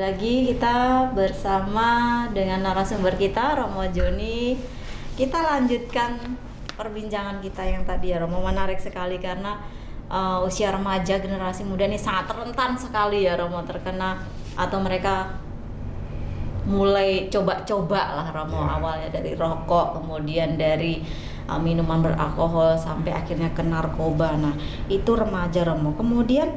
lagi kita bersama dengan narasumber kita Romo Joni. Kita lanjutkan perbincangan kita yang tadi ya Romo, menarik sekali karena usia remaja generasi muda ini sangat rentan sekali ya Romo terkena, atau mereka mulai coba-coba lah Romo, awalnya dari rokok, kemudian dari minuman beralkohol sampai akhirnya ke narkoba. Nah itu remaja Romo. Kemudian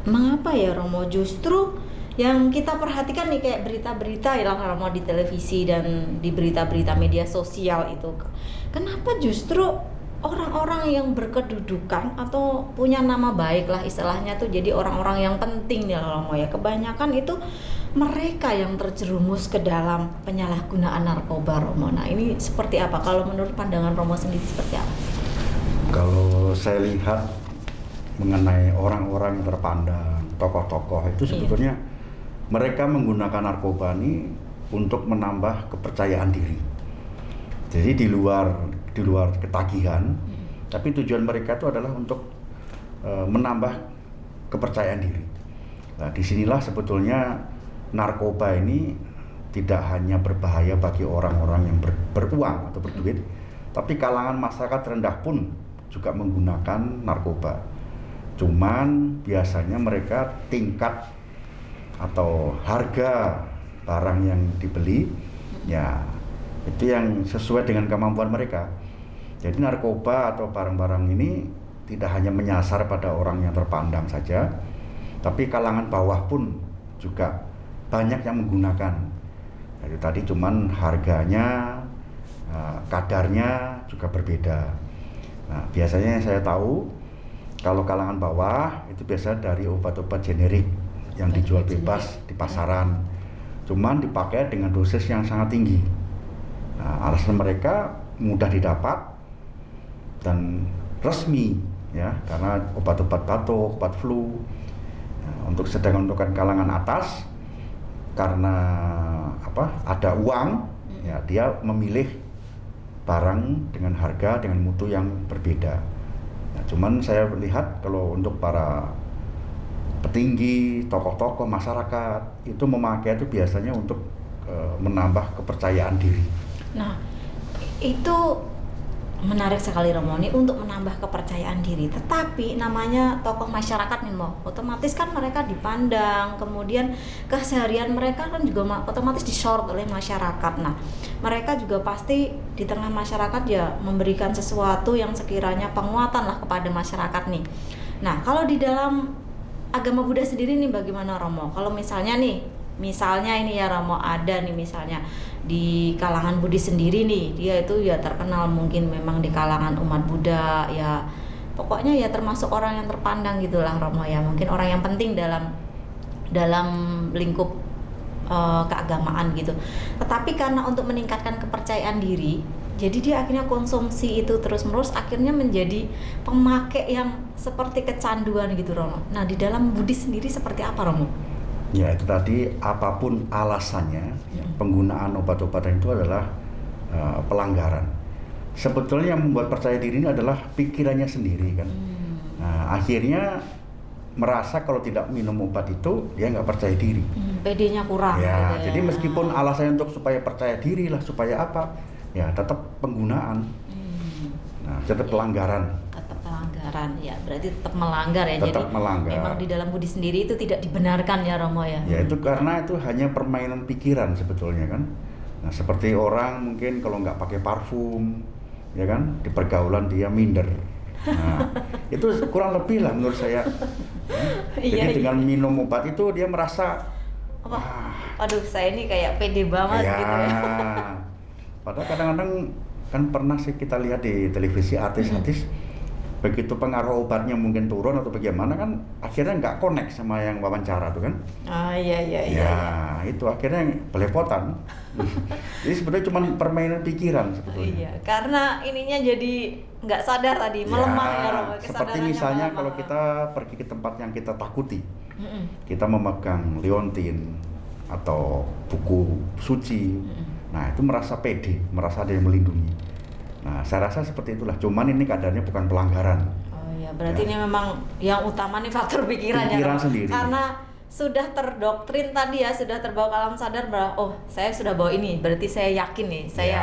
mengapa ya Romo justru yang kita perhatikan nih kayak berita-berita ya Romo di televisi dan di berita-berita media sosial itu, kenapa justru orang-orang yang berkedudukan atau punya nama baik lah istilahnya tuh jadi orang-orang yang penting ya Romo ya, kebanyakan itu mereka yang terjerumus ke dalam penyalahgunaan narkoba Romo. Nah ini seperti apa kalau menurut pandangan Romo sendiri, seperti apa? Kalau saya lihat mengenai orang-orang yang terpandang, tokoh-tokoh itu sebetulnya mereka menggunakan narkoba ini untuk menambah kepercayaan diri. Jadi di luar ketagihan, tapi tujuan mereka itu adalah untuk menambah kepercayaan diri. Nah, disinilah sebetulnya narkoba ini tidak hanya berbahaya bagi orang-orang yang beruang atau berduit, tapi kalangan masyarakat rendah pun juga menggunakan narkoba. Cuman biasanya mereka tingkat atau harga barang yang dibeli ya itu yang sesuai dengan kemampuan mereka. Jadi narkoba atau barang-barang ini tidak hanya menyasar pada orang yang terpandang saja, tapi kalangan bawah pun juga banyak yang menggunakan. Jadi tadi cuman harganya, kadarnya juga berbeda. Nah biasanya yang saya tahu kalau kalangan bawah itu biasa dari obat-obat generik yang dijual bebas di pasaran, cuman dipakai dengan dosis yang sangat tinggi. Nah, alasan mereka mudah didapat dan resmi ya, karena obat-obat batuk, obat flu. Nah, untuk kalangan atas karena ada uang ya, dia memilih barang dengan harga dengan mutu yang berbeda. Nah, cuman saya lihat kalau untuk para petinggi, tokoh-tokoh masyarakat itu memakai itu biasanya untuk menambah kepercayaan diri. Nah, itu menarik sekali Romo, ini untuk menambah kepercayaan diri. Tetapi namanya tokoh masyarakat nih Mo, otomatis kan mereka dipandang, kemudian keseharian mereka kan juga otomatis disorot oleh masyarakat. Nah, mereka juga pasti di tengah masyarakat ya memberikan sesuatu yang sekiranya penguatan lah kepada masyarakat nih. Nah, kalau di dalam agama Buddha sendiri nih bagaimana Romo? Kalau misalnya ini ya Romo, ada nih misalnya di kalangan Buddhis sendiri nih, dia itu ya terkenal mungkin memang di kalangan umat Buddha ya, pokoknya ya termasuk orang yang terpandang gitulah Romo ya, mungkin orang yang penting dalam lingkup keagamaan gitu. Tetapi karena untuk meningkatkan kepercayaan diri, jadi dia akhirnya konsumsi itu terus-menerus, akhirnya menjadi pemakai yang seperti kecanduan gitu Romo. Nah di dalam Buddhis sendiri seperti apa Romo? Ya itu tadi, apapun alasannya, penggunaan obat-obatan itu adalah pelanggaran. Sebetulnya yang membuat percaya diri ini adalah pikirannya sendiri kan. Nah akhirnya merasa kalau tidak minum obat itu dia nggak percaya diri. PD-nya kurang. Ya, gitu jadi meskipun alasannya untuk supaya percaya diri lah, supaya apa? Ya tetap penggunaan. Nah tetap pelanggaran. Tetap pelanggaran ya, berarti tetap melanggar ya. Tetap jadi melanggar. memang di dalam Buddhis sendiri itu tidak dibenarkan ya Romo ya. Ya itu karena itu hanya permainan pikiran sebetulnya kan. Nah seperti orang mungkin kalau nggak pakai parfum, ya kan, di pergaulan dia minder. Nah itu kurang lebih lah menurut saya. Jadi dengan minum obat itu dia merasa, aduh saya ini kayak pede banget ya. gitu ya. Padahal kadang-kadang kan pernah sih kita lihat di televisi artis-artis, begitu pengaruh obatnya mungkin turun atau bagaimana kan akhirnya nggak connect sama yang wawancara tuh kan. Iya. Ya itu akhirnya belepotan. Jadi sebenarnya cuma permainan pikiran sebetulnya. Iya, karena ininya jadi nggak sadar tadi, melemah ya Romo. Seperti misalnya kalau kita pergi ke tempat yang kita takuti, kita memegang liontin atau buku suci, nah itu merasa pede, merasa ada yang melindungi. Nah saya rasa seperti itulah, cuman ini kadarnya bukan pelanggaran. Oh iya, berarti ini memang yang utama nih faktor pikiran ya Romo. Sendiri. Karena sudah terdoktrin tadi ya, sudah terbawa ke alam sadar bahwa oh saya sudah bawa ini, berarti saya yakin nih saya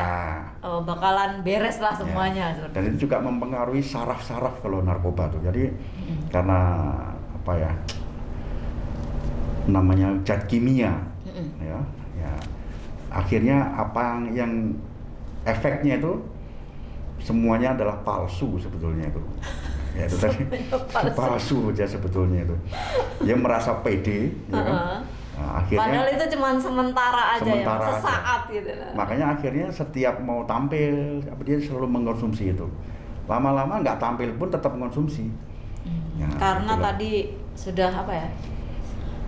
bakalan beres lah semuanya. Dan itu juga mempengaruhi saraf-saraf kalau narkoba tuh. Jadi karena apa ya, namanya zat kimia, ya, akhirnya apa yang efeknya itu semuanya adalah palsu sebetulnya itu. Ya itu tadi palsu aja sebetulnya itu. Dia merasa pede, ya kan? Nah, akhirnya padahal itu cuma sementara aja ya, sesaat aja. Gitu lah. Makanya akhirnya setiap mau tampil, dia selalu mengkonsumsi itu. Lama-lama nggak tampil pun tetap mengkonsumsi. Ya, karena itulah. Tadi sudah apa ya?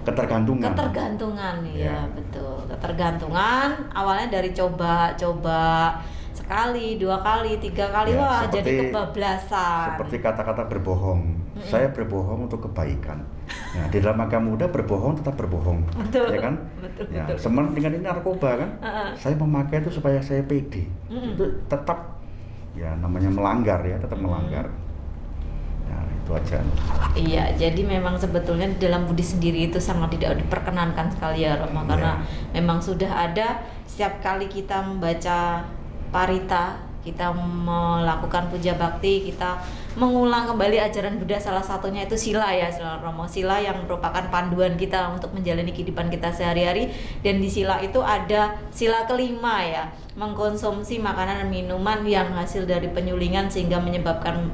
Ketergantungan, ya betul. Ketergantungan awalnya dari coba sekali, 2 kali, 3 kali, wah jadi kebablasan. Seperti kata-kata berbohong. Saya berbohong untuk kebaikan. Nah, di dalam agama muda berbohong tetap berbohong, betul, ya kan? Betul. Semen dengan ini narkoba kan? Saya memakai itu supaya saya pede. Itu tetap ya namanya melanggar ya, tetap melanggar. Nah, itu aja. Iya, jadi memang sebetulnya di dalam budi sendiri itu sangat tidak diperkenankan sekali ya Romo, karena memang sudah ada setiap kali kita membaca parita, kita melakukan puja bakti, kita mengulang kembali ajaran Buddha, salah satunya itu sila ya, sila Romo. Sila yang merupakan panduan kita untuk menjalani kehidupan kita sehari-hari, dan di sila itu ada sila kelima ya, mengkonsumsi makanan dan minuman yang hasil dari penyulingan sehingga menyebabkan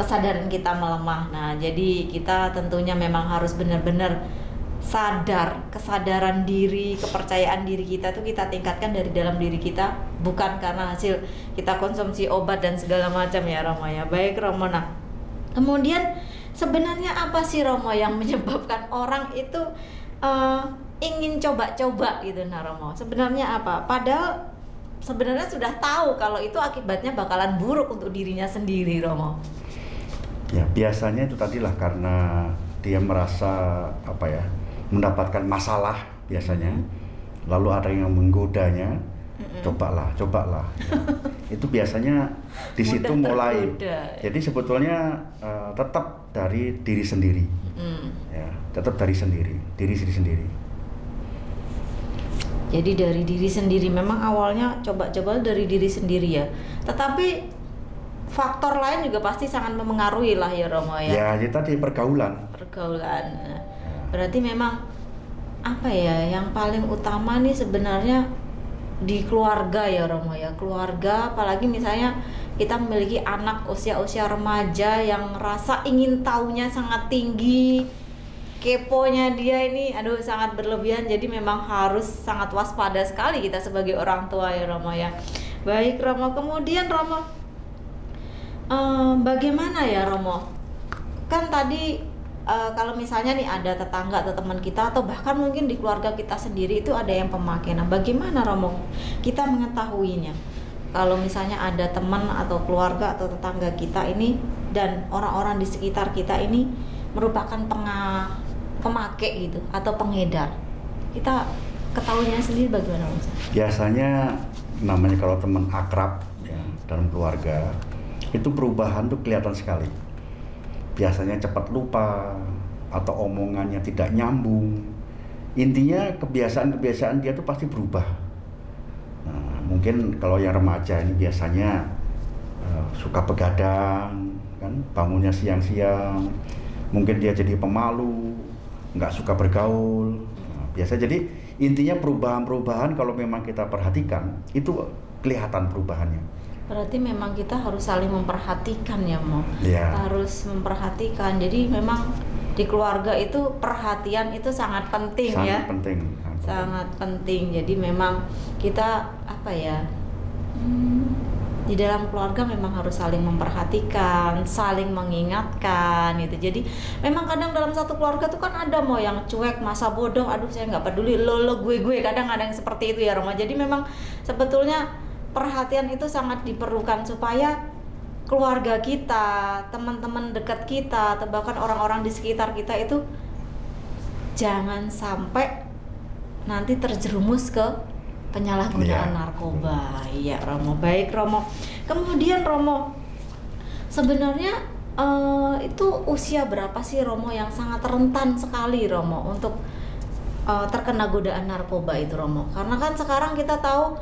kesadaran kita melemah. Nah, jadi kita tentunya memang harus benar-benar sadar, kesadaran diri, kepercayaan diri kita tuh kita tingkatkan dari dalam diri kita, bukan karena hasil kita konsumsi obat dan segala macam ya Romo ya. Baik Romo, nah kemudian sebenarnya apa sih Romo yang menyebabkan orang itu ingin coba-coba gitu nah Romo? Sebenarnya apa? Padahal sebenarnya sudah tahu kalau itu akibatnya bakalan buruk untuk dirinya sendiri Romo. Ya biasanya itu tadilah karena dia merasa apa ya, mendapatkan masalah biasanya, lalu ada yang menggodanya, cobalah. Ya. Itu biasanya di situ mulai. Jadi sebetulnya tetap dari diri sendiri, ya, tetap dari diri sendiri. Jadi dari diri sendiri, memang awalnya coba-coba dari diri sendiri ya. Tetapi faktor lain juga pasti sangat memengaruhi lah ya Romo ya. Ya, itu tadi pergaulan. Berarti memang apa ya, yang paling utama nih sebenarnya di keluarga ya Romo ya. Keluarga, apalagi misalnya kita memiliki anak usia-usia remaja yang rasa ingin tahunya sangat tinggi, keponya dia ini aduh sangat berlebihan. Jadi memang harus sangat waspada sekali kita sebagai orang tua ya Romo ya. Baik Romo, kemudian Romo, bagaimana ya Romo? Kan tadi kalau misalnya nih ada tetangga atau teman kita atau bahkan mungkin di keluarga kita sendiri itu ada yang pemakai. Nah, bagaimana Romo kita mengetahuinya? Kalau misalnya ada teman atau keluarga atau tetangga kita ini dan orang-orang di sekitar kita ini merupakan pemakai gitu atau pengedar, kita ketahuinya sendiri bagaimana Romo? Biasanya namanya kalau teman akrab ya, dalam keluarga, itu perubahan tuh kelihatan sekali. Biasanya cepat lupa atau omongannya tidak nyambung. Intinya kebiasaan-kebiasaan dia tuh pasti berubah. Nah, mungkin kalau yang remaja ini biasanya suka begadang, kan, bangunnya siang-siang. Mungkin dia jadi pemalu, nggak suka bergaul. Nah, biasa jadi intinya perubahan-perubahan kalau memang kita perhatikan itu kelihatan perubahannya. Berarti memang kita harus saling memperhatikan ya Mo. Harus memperhatikan. Jadi memang di keluarga itu perhatian itu sangat penting. Sangat penting. Jadi memang kita apa ya, di dalam keluarga memang harus saling memperhatikan, saling mengingatkan gitu. Jadi memang kadang dalam satu keluarga tuh kan ada Mo yang cuek, masa bodoh, aduh saya nggak peduli, lo gue, kadang ada yang seperti itu ya Roma. Jadi memang sebetulnya perhatian itu sangat diperlukan supaya keluarga kita, teman-teman dekat kita, atau bahkan orang-orang di sekitar kita itu jangan sampai nanti terjerumus ke penyalahgunaan narkoba. Iya Romo, baik Romo. Kemudian Romo, sebenarnya Itu usia berapa sih Romo yang sangat rentan sekali Romo untuk terkena godaan narkoba itu Romo? Karena kan sekarang kita tahu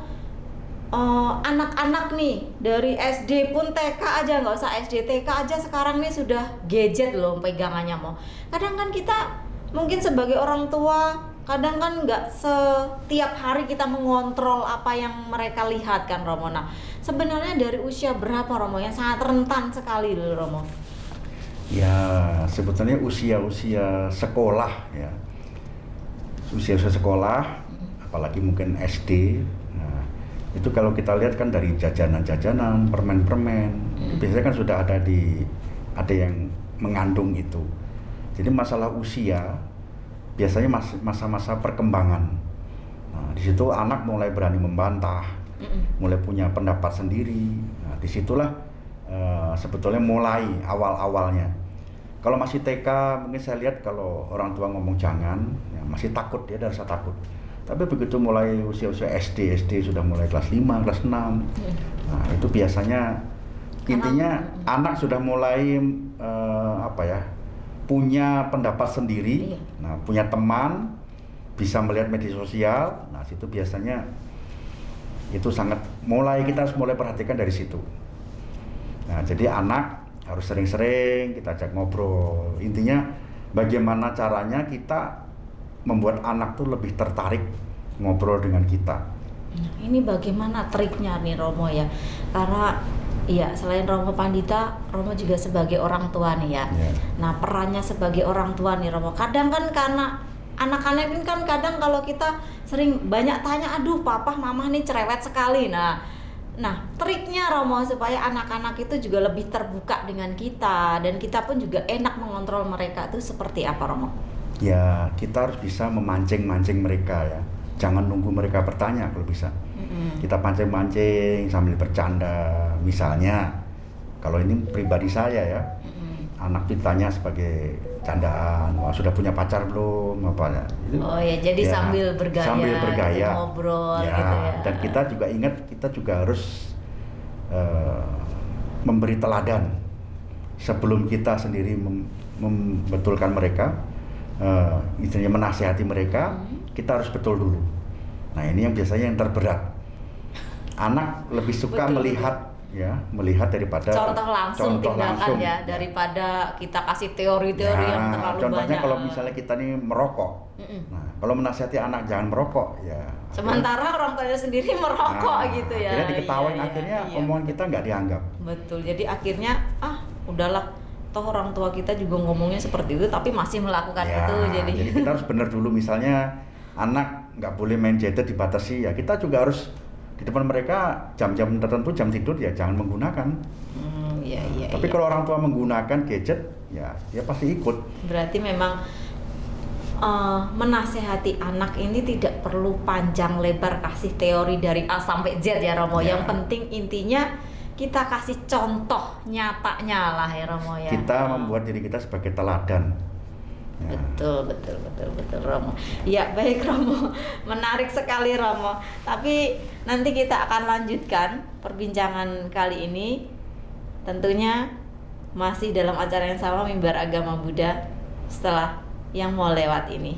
anak-anak nih dari SD pun TK aja, nggak usah SD, TK aja sekarang nih sudah gadget loh pegangannya Mo. Kadang kan kita mungkin sebagai orang tua kadang kan nggak setiap hari kita mengontrol apa yang mereka lihat kan Romo. Nah sebenarnya dari usia berapa Romo yang sangat rentan sekali loh Romo? Ya sebetulnya usia-usia sekolah ya, usia-usia sekolah, apalagi mungkin SD. Nah, itu kalau kita lihat kan dari jajanan-jajanan, permen-permen, biasanya kan sudah ada yang mengandung itu. Jadi masalah usia biasanya masa-masa perkembangan. Nah, di situ anak mulai berani membantah, mulai punya pendapat sendiri. Nah, disitulah sebetulnya mulai awal-awalnya. Kalau masih TK mungkin saya lihat kalau orang tua ngomong jangan, ya masih takut, dia ada rasa takut. Tapi begitu mulai usia-usia SD sudah mulai kelas 5, kelas 6. Nah, itu biasanya intinya anak sudah mulai punya pendapat sendiri. Nah, punya teman, bisa melihat media sosial. Nah, situ biasanya itu kita harus mulai perhatikan dari situ. Nah, jadi anak harus sering-sering kita ajak ngobrol. Intinya bagaimana caranya kita membuat anak tuh lebih tertarik ngobrol dengan kita. Nah, ini bagaimana triknya nih Romo ya? Karena ya selain Romo Pandita, Romo juga sebagai orang tua nih ya. Nah perannya sebagai orang tua nih Romo, kadang kan karena anak-anak ini kan kadang kalau kita sering banyak tanya, aduh papa mama nih cerewet sekali. Nah triknya Romo supaya anak-anak itu juga lebih terbuka dengan kita dan kita pun juga enak mengontrol mereka itu seperti apa Romo? Ya kita harus bisa memancing-mancing mereka ya. Jangan nunggu mereka bertanya kalau bisa. Kita pancing-pancing sambil bercanda. Misalnya kalau ini pribadi saya ya, anak ditanya sebagai candaan, wah sudah punya pacar belum apa ya? Oh ya, jadi ya, sambil bergaya, ngobrol ya, gitu ya. Dan kita juga ingat, kita juga harus memberi teladan sebelum kita sendiri membetulkan mereka, istilahnya menasihati mereka. Kita harus betul dulu. Nah ini yang biasanya yang terberat. Anak lebih suka melihat daripada contoh langsung tindakan ya, daripada kita kasih teori-teori yang terlalu contohnya banyak. Kalau misalnya kita nih merokok, nah kalau menasihati anak jangan merokok ya. Sementara orang tuanya sendiri merokok gitu ya. Akhirnya diketawain, akhirnya omongan kita nggak dianggap. Betul. Jadi akhirnya udahlah. Toh orang tua kita juga ngomongnya seperti itu tapi masih melakukan itu. Jadi kita harus benar dulu, misalnya anak nggak boleh main gadget, dibatasi ya. Kita juga harus di depan mereka jam-jam tertentu, jam tidur ya jangan menggunakan. Tapi kalau orang tua menggunakan gadget ya dia pasti ikut. Berarti memang menasehati anak ini tidak perlu panjang lebar kasih teori dari A sampai Z ya Romo. Yang penting intinya kita kasih contoh nyatanya lah ya Romo ya. Kita membuat diri kita sebagai teladan. Ya. Betul Romo. Ya baik Romo, menarik sekali Romo. Tapi nanti kita akan lanjutkan perbincangan kali ini. Tentunya masih dalam acara yang sama, Mimbar Agama Buddha, setelah yang mau lewat ini.